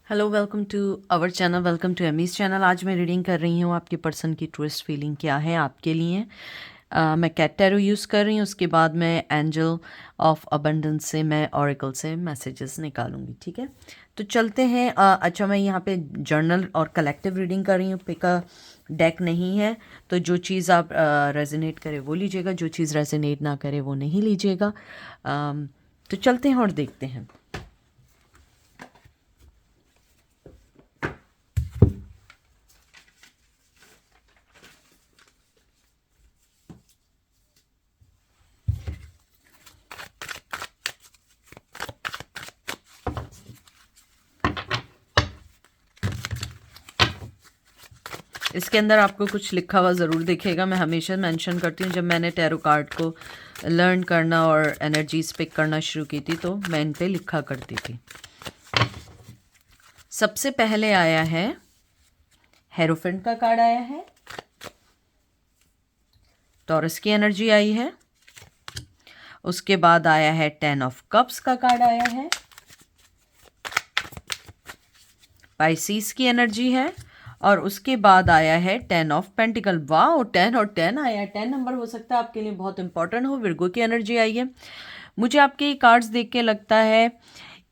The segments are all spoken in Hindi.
Hello, welcome to our channel, welcome to Amy's channel. आज मैं रीडिंग कर रही हूँ आपके पर्सन की ट्रूएस्ट फीलिंग क्या है आपके लिए। मैं कैट टैरो यूज़ कर रही हूँ, उसके बाद मैं एंजल ऑफ अबंडेंस से मैं ऑरेकल से मैसेजेस निकालूंगी। ठीक है, तो चलते हैं। अच्छा, मैं यहाँ पे जर्नल और कलेक्टिव रीडिंग कर रही हूँ, पिक अ डेक नहीं है। तो जो चीज़ आप रेजोनेट करे वो लीजिएगा, जो चीज़ रेजोनेट ना करे वो नहीं लीजिएगा। तो चलते हैं और देखते हैं। इसके अंदर आपको कुछ लिखा हुआ ज़रूर दिखेगा। मैं हमेशा मेंशन करती हूँ, जब मैंने टैरो कार्ड को लर्न करना और एनर्जीज पिक करना शुरू की थी तो मैं इन पे लिखा करती थी। सबसे पहले आया है हेरोफेंट का कार्ड आया है, टॉरस की एनर्जी आई है। उसके बाद आया है 10 ऑफ कप्स का कार्ड आया है, पाइसीस की एनर्जी है। और उसके बाद आया है 10 ऑफ पेंटिकल। वाह, 10 और 10 आया। 10 नंबर हो सकता है आपके लिए बहुत इंपॉर्टेंट हो। विर्गो की एनर्जी आई है। मुझे आपके ये कार्ड्स देख के लगता है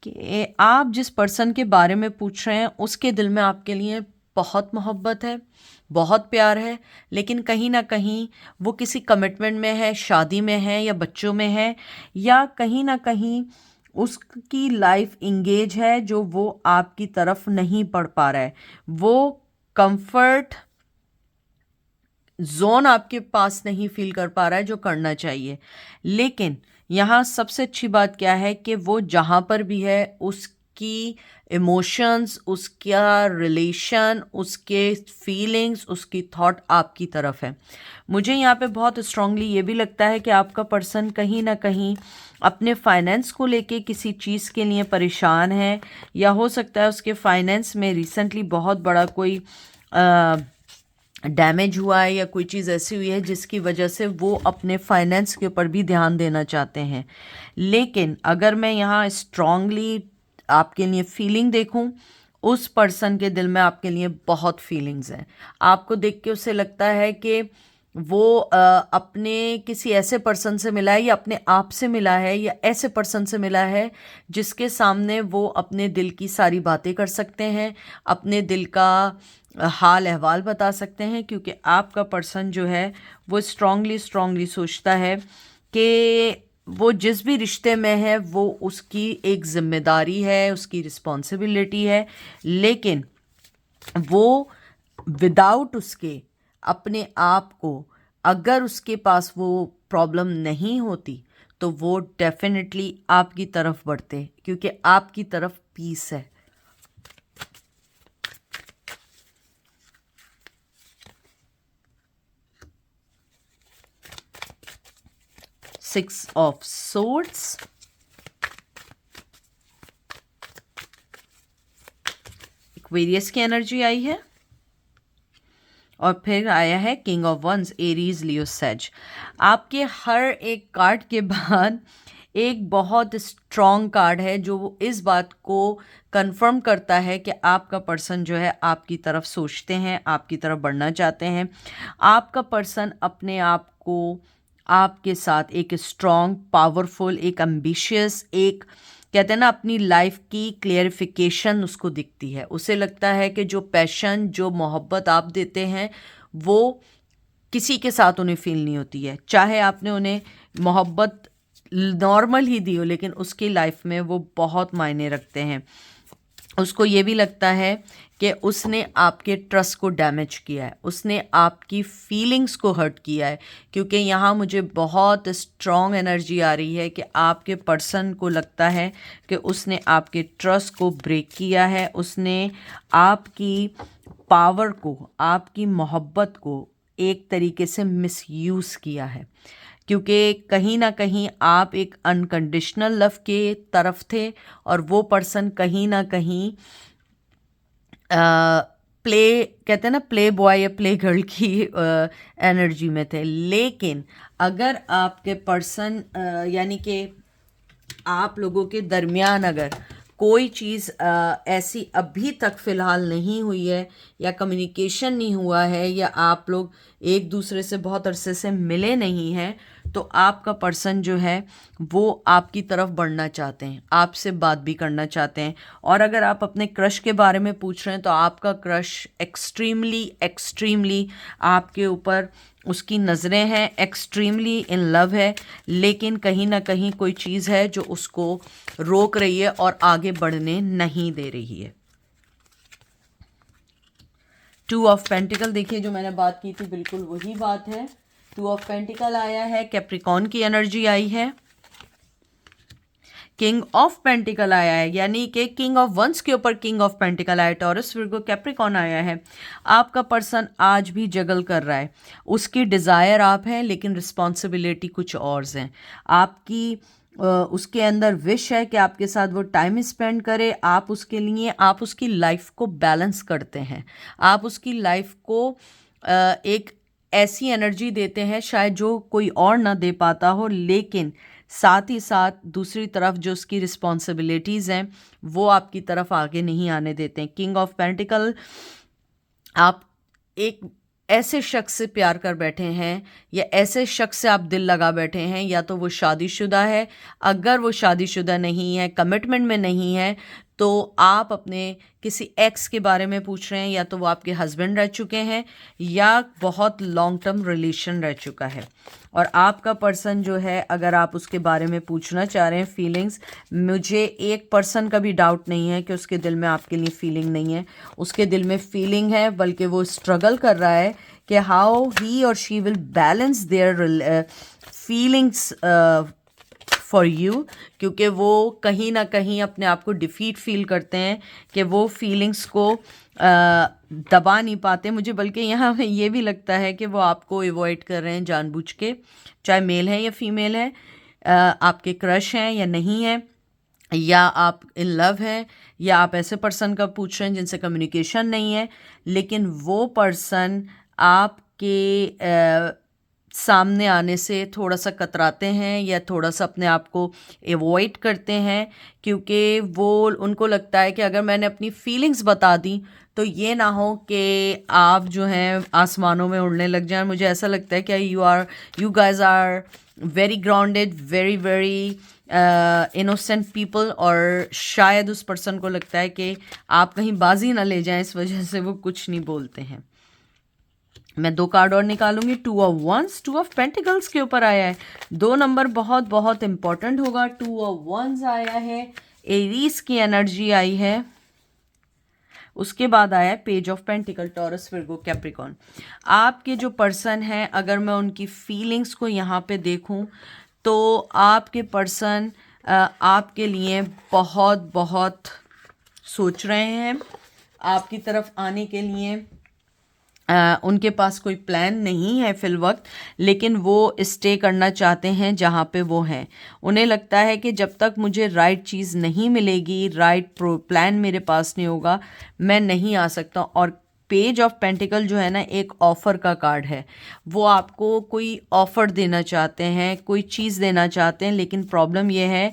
कि आप जिस पर्सन के बारे में पूछ रहे हैं उसके दिल में आपके लिए बहुत मोहब्बत है, बहुत प्यार है, लेकिन कहीं ना कहीं वो किसी कमिटमेंट में है, शादी में है या बच्चों में है, या कहीं ना कहीं उसकी लाइफ इंगेज है जो वो आपकी तरफ नहीं पढ़ पा रहा है। वो कंफर्ट जोन आपके पास नहीं फील कर पा रहा है जो करना चाहिए। लेकिन यहाँ सबसे अच्छी बात क्या है कि वो जहाँ पर भी है उसकी इमोशंस, उसका रिलेशन, उसके फीलिंग्स, उसकी थॉट आपकी तरफ है। मुझे यहाँ पे बहुत स्ट्रांगली ये भी लगता है कि आपका पर्सन कहीं ना कहीं अपने फाइनेंस को लेके किसी चीज़ के लिए परेशान है, या हो सकता है उसके फाइनेंस में रिसेंटली बहुत बड़ा कोई डैमेज हुआ है या कोई चीज़ ऐसी हुई है जिसकी वजह से वो अपने फाइनेंस के ऊपर भी ध्यान देना चाहते हैं। लेकिन अगर मैं यहाँ स्ट्रांगली आपके लिए फीलिंग देखूं, उस पर्सन के दिल में आपके लिए बहुत फीलिंग्स हैं। आपको देख के उससे लगता है कि वो अपने किसी ऐसे पर्सन से मिला है, या अपने आप से मिला है, या ऐसे पर्सन से मिला है जिसके सामने वो अपने दिल की सारी बातें कर सकते हैं, अपने दिल का हाल अहवाल बता सकते हैं। क्योंकि आपका पर्सन जो है वो स्ट्रांगली सोचता है कि वो जिस भी रिश्ते में है वो उसकी एक जिम्मेदारी है, उसकी रिस्पॉन्सिबिलिटी है। लेकिन वो विदाउट उसके अपने आप को, अगर उसके पास वो प्रॉब्लम नहीं होती तो वो डेफिनेटली आपकी तरफ बढ़ते, क्योंकि आपकी तरफ पीस है। सिक्स ऑफ सोर्ड्स, एक्वेरियस की एनर्जी आई है। और फिर आया है king of wands, Aries, Leo, sage. आपके हर एक कार्ड के बाद एक बहुत स्ट्रॉन्ग कार्ड है जो इस बात को कंफर्म करता है कि आपका पर्सन जो है आपकी तरफ सोचते हैं, आपकी तरफ बढ़ना चाहते हैं। आपका पर्सन अपने आप को आपके साथ एक स्ट्रॉन्ग, पावरफुल, एक एम्बिशियस, एक कहते हैं ना अपनी लाइफ की क्लियरिफिकेशन उसको दिखती है। उसे लगता है कि जो पैशन, जो मोहब्बत आप देते हैं वो किसी के साथ उन्हें फील नहीं होती है। चाहे आपने उन्हें मोहब्बत नॉर्मल ही दी हो, लेकिन उसकी लाइफ में वो बहुत मायने रखते हैं। उसको ये भी लगता है कि उसने आपके ट्रस्ट को डैमेज किया है, उसने आपकी फीलिंग्स को हर्ट किया है। क्योंकि यहाँ मुझे बहुत स्ट्रॉन्ग एनर्जी आ रही है कि आपके पर्सन को लगता है कि उसने आपके ट्रस्ट को ब्रेक किया है, उसने आपकी पावर को, आपकी मोहब्बत को एक तरीके से मिसयूज़ किया है। क्योंकि कहीं ना कहीं आप एक अनकंडीशनल लव के तरफ थे और वो पर्सन कहीं ना कहीं प्ले, कहते हैं ना प्ले बॉय या प्ले गर्ल की एनर्जी में थे। लेकिन अगर आपके पर्सन यानी कि आप लोगों के दरमियान अगर कोई चीज़ ऐसी अभी तक फ़िलहाल नहीं हुई है, या कम्युनिकेशन नहीं हुआ है, या आप लोग एक दूसरे से बहुत अरसे से मिले नहीं हैं, तो आपका पर्सन जो है वो आपकी तरफ बढ़ना चाहते हैं, आपसे बात भी करना चाहते हैं। और अगर आप अपने क्रश के बारे में पूछ रहे हैं तो आपका क्रश एक्सट्रीमली एक्सट्रीमली आपके ऊपर, उसकी नज़रें हैं, एक्सट्रीमली इन लव है, लेकिन कहीं ना कहीं कोई चीज़ है जो उसको रोक रही है और आगे बढ़ने नहीं दे रही है। 2 ऑफ पेंटिकल, देखिए जो मैंने बात की थी बिल्कुल वही बात है। 2 ऑफ पेंटिकल आया है, कैप्रिकॉर्न की एनर्जी आई है। किंग ऑफ पेंटिकल आया है, यानी कि किंग ऑफ वंस के ऊपर किंग ऑफ पेंटिकल आया, टॉरस विर्गो कैप्रिकॉर्न आया है। आपका पर्सन आज भी जगल कर रहा है, उसकी डिज़ायर आप हैं लेकिन रिस्पॉन्सिबिलिटी कुछ और हैं। आपकी उसके अंदर विश है कि आपके साथ वो टाइम स्पेंड करे, आप उसके लिए, आप उसकी लाइफ को बैलेंस करते हैं, आप उसकी लाइफ को एक ऐसी एनर्जी देते हैं शायद जो कोई और ना दे पाता हो, लेकिन साथ ही साथ दूसरी तरफ जो उसकी रिस्पॉन्सिबिलिटीज़ हैं वो आपकी तरफ आगे नहीं आने देते हैं। किंग ऑफ पेंटिकल, आप एक ऐसे शख्स से प्यार कर बैठे हैं, या ऐसे शख्स से आप दिल लगा बैठे हैं, या तो वो शादीशुदा है, अगर वो शादीशुदा नहीं है, कमिटमेंट में नहीं है, तो आप अपने किसी एक्स के बारे में पूछ रहे हैं, या तो वो आपके हस्बैंड रह चुके हैं या बहुत लॉन्ग टर्म रिलेशन रह चुका है। और आपका पर्सन जो है, अगर आप उसके बारे में पूछना चाह रहे हैं फीलिंग्स, मुझे 1% का भी डाउट नहीं है कि उसके दिल में आपके लिए फीलिंग नहीं है। उसके दिल में फीलिंग है, बल्कि वो स्ट्रगल कर रहा है कि हाउ ही और she will balance their feelings for you, क्योंकि वो कहीं ना कहीं अपने आप को डिफीट फील करते हैं कि वो फीलिंग्स को दबा नहीं पाते। मुझे बल्कि यहाँ पे ये भी लगता है कि वो आपको अवॉइड कर रहे हैं जानबूझ के, चाहे मेल है या फीमेल है, आपके क्रश हैं या नहीं है, या आप इन लव हैं, या आप ऐसे पर्सन का पूछ रहे हैं जिनसे कम्युनिकेशन नहीं है, लेकिन वो पर्सन आपके सामने आने से थोड़ा सा कतराते हैं या थोड़ा सा अपने आप को एवॉइड करते हैं, क्योंकि वो, उनको लगता है कि अगर मैंने अपनी फीलिंग्स बता दी तो ये ना हो कि आप जो हैं आसमानों में उड़ने लग जाएं। मुझे ऐसा लगता है कि you guys are very grounded, very very innocent people, और शायद उस पर्सन को लगता है कि आप कहीं बाजी ना ले जाएं, इस वजह से वो कुछ नहीं बोलते हैं। मैं 2 कार्ड और निकालूंगी। 2 ऑफ वंस, 2 ऑफ पेंटिकल्स के ऊपर आया है, 2 नंबर बहुत बहुत इंपॉर्टेंट होगा। 2 ऑफ वंस आया है, एरीज की एनर्जी आई है, उसके बाद आया है page of pentacle, taurus Virgo Capricorn. आपके जो पर्सन हैं, अगर मैं उनकी फीलिंग्स को यहाँ पे देखूँ तो आपके पर्सन आपके लिए बहुत बहुत सोच रहे हैं, आपकी तरफ आने के लिए उनके पास कोई प्लान नहीं है फिल वक्त, लेकिन वो स्टे करना चाहते हैं जहाँ पे वो हैं। उन्हें लगता है कि जब तक मुझे राइट चीज़ नहीं मिलेगी, राइट प्लान मेरे पास नहीं होगा, मैं नहीं आ सकता। और पेज ऑफ पेंटिकल जो है ना, एक ऑफ़र का कार्ड है, वो आपको कोई ऑफ़र देना चाहते हैं, कोई चीज़ देना चाहते हैं, लेकिन प्रॉब्लम ये है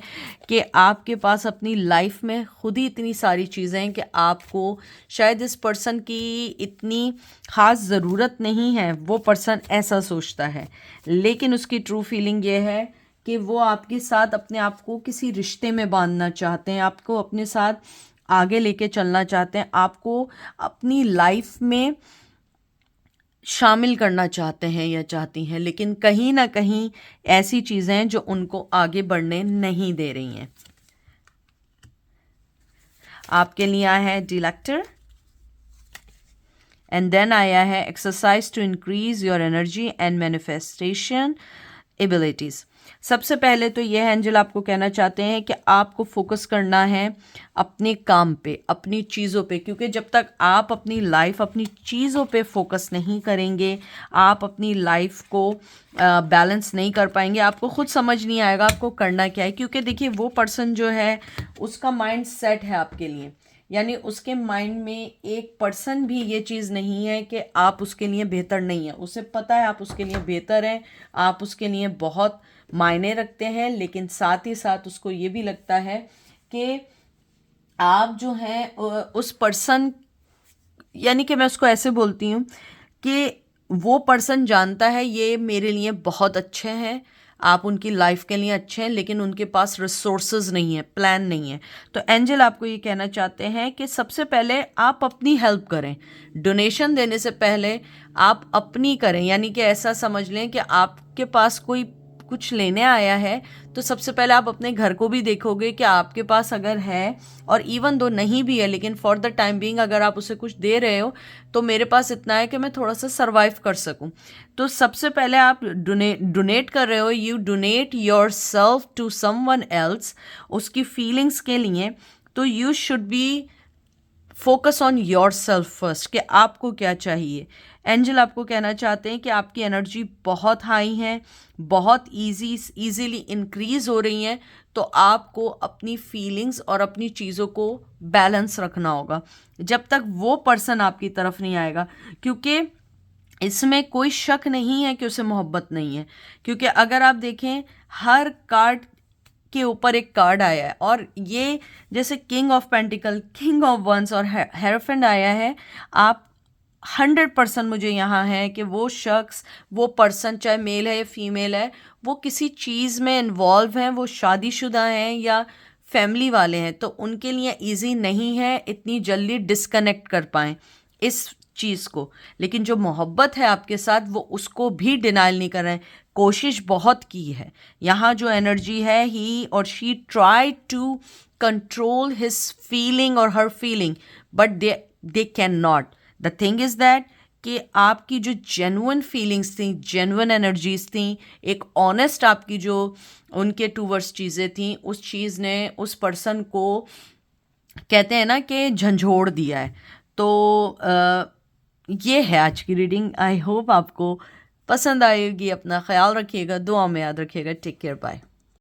कि आपके पास अपनी लाइफ में खुद ही इतनी सारी चीज़ें हैं कि आपको शायद इस पर्सन की इतनी ख़ास ज़रूरत नहीं है, वो पर्सन ऐसा सोचता है। लेकिन उसकी ट्रू फीलिंग ये है कि वो आपके साथ अपने आप को किसी रिश्ते में बांधना चाहते हैं, आपको अपने साथ आगे लेके चलना चाहते हैं, आपको अपनी लाइफ में शामिल करना चाहते हैं या चाहती हैं, लेकिन कहीं ना कहीं ऐसी चीज़ें हैं जो उनको आगे बढ़ने नहीं दे रही हैं। आपके लिए आया है डिलेक्टर, एंड देन आया है exercise to increase your energy and manifestation abilities. सबसे पहले तो ये है, एंजल आपको कहना चाहते हैं कि आपको फोकस करना है अपने काम पे, अपनी चीज़ों पे, क्योंकि जब तक आप अपनी लाइफ अपनी चीज़ों पे फोकस नहीं करेंगे, आप अपनी लाइफ को बैलेंस नहीं कर पाएंगे, आपको खुद समझ नहीं आएगा आपको करना क्या है। क्योंकि देखिए, वो पर्सन जो है उसका माइंड सेट है आपके लिए, यानी उसके माइंड में 1% भी ये चीज़ नहीं है कि आप उसके लिए बेहतर नहीं है। उसे पता है आप उसके लिए बेहतर हैं, आप उसके लिए बहुत मायने रखते हैं, लेकिन साथ ही साथ उसको ये भी लगता है कि आप जो हैं उस पर्सन, यानी कि मैं उसको ऐसे बोलती हूँ कि वो पर्सन जानता है ये मेरे लिए बहुत अच्छे हैं, आप उनकी लाइफ के लिए अच्छे हैं, लेकिन उनके पास रिसोर्सेज नहीं है, प्लान नहीं है। तो एंजल आपको ये कहना चाहते हैं कि सबसे पहले आप अपनी हेल्प करें। डोनेशन देने से पहले आप अपनी करें, यानी कि ऐसा समझ लें कि आपके पास कोई कुछ लेने आया है, तो सबसे पहले आप अपने घर को भी देखोगे कि आपके पास अगर है, और इवन दो नहीं भी है, लेकिन फॉर द टाइम बीइंग अगर आप उसे कुछ दे रहे हो तो मेरे पास इतना है कि मैं थोड़ा सा सर्वाइव कर सकूं। तो सबसे पहले आप डोनेट कर रहे हो, you donate yourself to someone else, उसकी फीलिंग्स के लिए। तो you should be focus on yourself first कि आपको क्या चाहिए। एंजल आपको कहना चाहते हैं कि आपकी एनर्जी बहुत हाई है, बहुत इजीली इंक्रीज हो रही हैं। तो आपको अपनी फीलिंग्स और अपनी चीज़ों को बैलेंस रखना होगा जब तक वो पर्सन आपकी तरफ नहीं आएगा, क्योंकि इसमें कोई शक नहीं है कि उसे मोहब्बत नहीं है। क्योंकि अगर आप देखें, हर कार्ड के ऊपर एक कार्ड आया है, और ये जैसे king of pentacles, king of wands और हेरोफेंड आया है। आप 100% मुझे यहाँ है कि वो शख्स, वो पर्सन, चाहे मेल है या फीमेल है, वो किसी चीज़ में इन्वॉल्व हैं, वो शादीशुदा हैं या फैमिली वाले हैं, तो उनके लिए इजी नहीं है इतनी जल्दी डिस्कनेक्ट कर पाएँ इस चीज़ को। लेकिन जो मोहब्बत है आपके साथ, वो उसको भी डिनाइल नहीं कर रहे हैं, कोशिश बहुत की है। यहाँ जो एनर्जी है, ही और she try to control his feeling और her feeling, but they can not. The thing is that कि आपकी जो जेन्युइन फीलिंग्स थी, जेन्युइन एनर्जीज थी, एक ऑनेस्ट आपकी जो उनके टूवर्ड्स चीज़ें थी, उस चीज़ ने उस पर्सन को, कहते हैं ना कि झंझोड़ दिया है। तो ये है आज की रीडिंग। आई होप आपको पसंद आएगी। अपना ख्याल रखिएगा, दुआ में याद रखिएगा। Take care, bye.